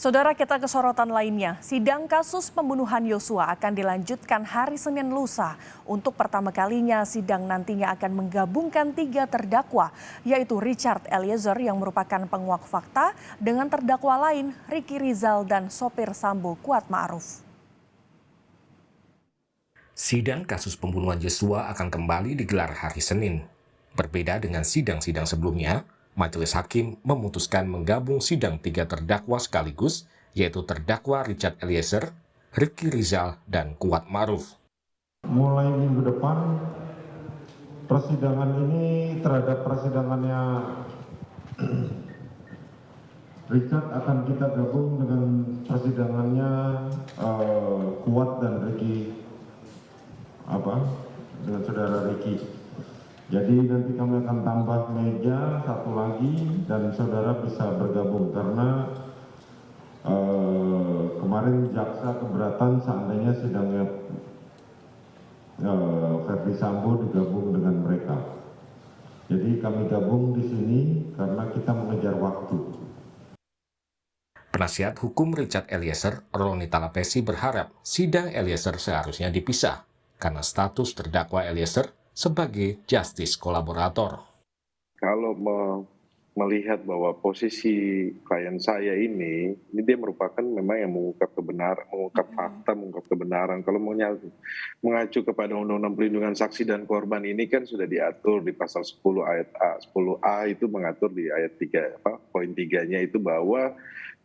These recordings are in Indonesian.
Saudara, kita ke sorotan lainnya. Sidang kasus pembunuhan Yosua akan dilanjutkan hari Senin lusa. Untuk pertama kalinya, sidang nantinya akan menggabungkan 3 terdakwa, yaitu Richard Eliezer yang merupakan penguak fakta dengan terdakwa lain, Ricky Rizal dan sopir Sambo Kuat Ma'ruf. Sidang kasus pembunuhan Yosua akan kembali digelar hari Senin. Berbeda dengan sidang-sidang sebelumnya, Majelis Hakim memutuskan menggabung sidang 3 terdakwa sekaligus, yaitu terdakwa Richard Eliezer, Ricky Rizal, dan Kuat Ma'ruf. Mulai minggu depan, persidangan ini terhadap persidangannya Richard akan kita gabung dengan persidangannya Kuat dan Ricky, dengan saudara Ricky. Jadi nanti kami akan tambah meja satu lagi dan saudara bisa bergabung karena kemarin jaksa keberatan seandainya sidangnya Verdi Sambo digabung dengan mereka. Jadi kami gabung di sini karena kita mengejar waktu. Penasihat hukum Richard Eliezer, Roni Talapesi, berharap sidang Eliezer seharusnya dipisah karena status terdakwa Eliezer sebagai justice kolaborator. Kalau melihat bahwa posisi klien saya ini dia merupakan memang yang mengungkap kebenaran, mengungkap fakta, mengungkap kebenaran. Kalau mengacu kepada Undang-Undang Perlindungan Saksi dan Korban ini kan sudah diatur di pasal 10 ayat A. 10A itu mengatur di ayat 3, poin 3-nya itu bahwa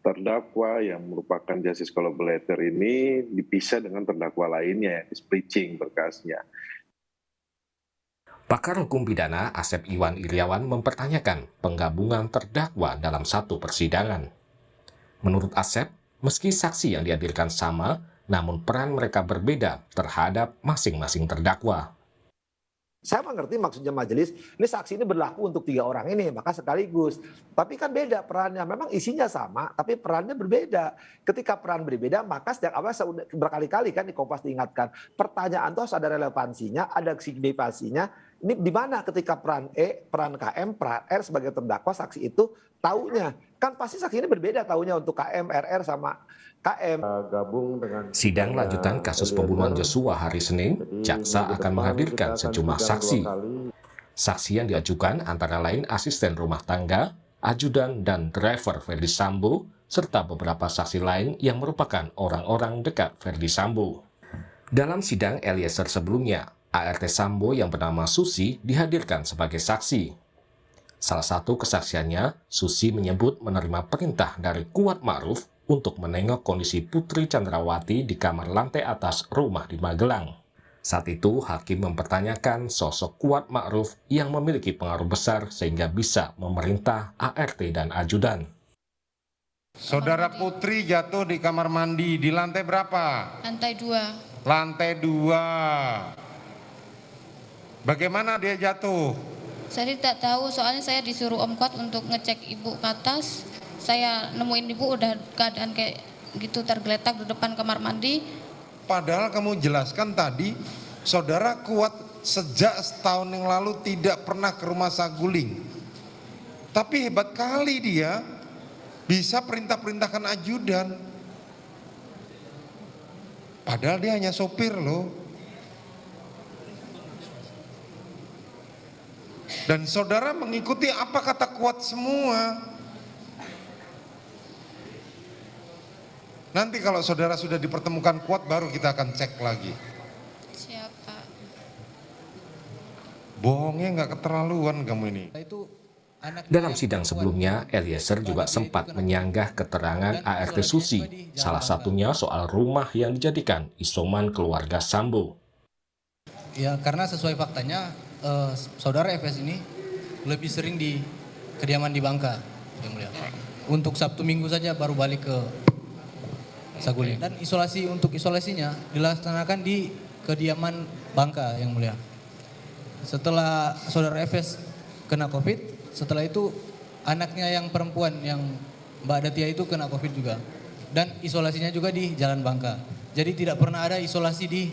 terdakwa yang merupakan justice collaborator ini dipisah dengan terdakwa lainnya, splitting berkasnya. Pakar hukum pidana Asep Iwan Iryawan mempertanyakan penggabungan terdakwa dalam satu persidangan. Menurut Asep, meski saksi yang dihadirkan sama, namun peran mereka berbeda terhadap masing-masing terdakwa. Saya mengerti maksudnya majelis, ini saksi ini berlaku untuk 3 orang ini, maka sekaligus. Tapi kan beda perannya, memang isinya sama, tapi perannya berbeda. Ketika peran berbeda, maka sejak awal berkali-kali kan di Kompas diingatkan, pertanyaan itu harus ada relevansinya, ada signifikansinya. Ini di mana ketika peran E, peran KM, peran R sebagai terdakwa saksi itu taunya. Kan pasti saksi ini berbeda taunya untuk KM, RR sama KM. Gabung dengan Sidang lanjutan kasus pembunuhan Yosua hari Senin, jaksa akan menghadirkan sejumlah saksi. Saksi yang diajukan antara lain asisten rumah tangga, ajudan dan driver Verdi Sambo, serta beberapa saksi lain yang merupakan orang-orang dekat Verdi Sambo. Dalam sidang Eliezer sebelumnya, ART Sambo yang bernama Susi dihadirkan sebagai saksi. Salah satu kesaksiannya, Susi menyebut menerima perintah dari Kuat Ma'ruf untuk menengok kondisi Putri Chandrawati di kamar lantai atas rumah di Magelang. Saat itu, hakim mempertanyakan sosok Kuat Ma'ruf yang memiliki pengaruh besar sehingga bisa memerintah ART dan ajudan. Saudara Putri jatuh di kamar mandi di lantai berapa? Lantai 2. Lantai 2. Bagaimana dia jatuh? Saya tidak tahu, soalnya saya disuruh Om Kuat untuk ngecek ibu ke atas. Saya nemuin ibu udah keadaan kayak gitu, tergeletak di depan kamar mandi. Padahal kamu jelaskan tadi, saudara Kuat sejak setahun yang lalu tidak pernah ke rumah saguling. Tapi hebat kali dia bisa perintah-perintahkan ajudan. Padahal dia hanya sopir loh. Dan saudara mengikuti apa kata Kuat semua. Nanti kalau saudara sudah dipertemukan Kuat baru kita akan cek lagi. Siapa? Bohongnya nggak keterlaluan kamu ini. Dalam sidang sebelumnya, Eliezer juga sempat menyanggah keterangan ART Susi, salah satunya soal rumah yang dijadikan isoman keluarga Sambo. Ya, karena sesuai faktanya, saudara FS ini lebih sering di kediaman di Bangka, yang mulia. Untuk Sabtu Minggu saja baru balik ke Saguling. Dan untuk isolasinya dilaksanakan di kediaman Bangka, yang mulia. Setelah saudara FS kena COVID, setelah itu anaknya yang perempuan yang Mbak Datia itu kena COVID juga. Dan isolasinya juga di Jalan Bangka. Jadi tidak pernah ada isolasi di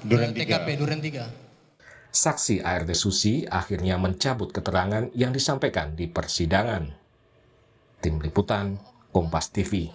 TKP Duren 3. Saksi ART Susi akhirnya mencabut keterangan yang disampaikan di persidangan. Tim Liputan, Kompas TV.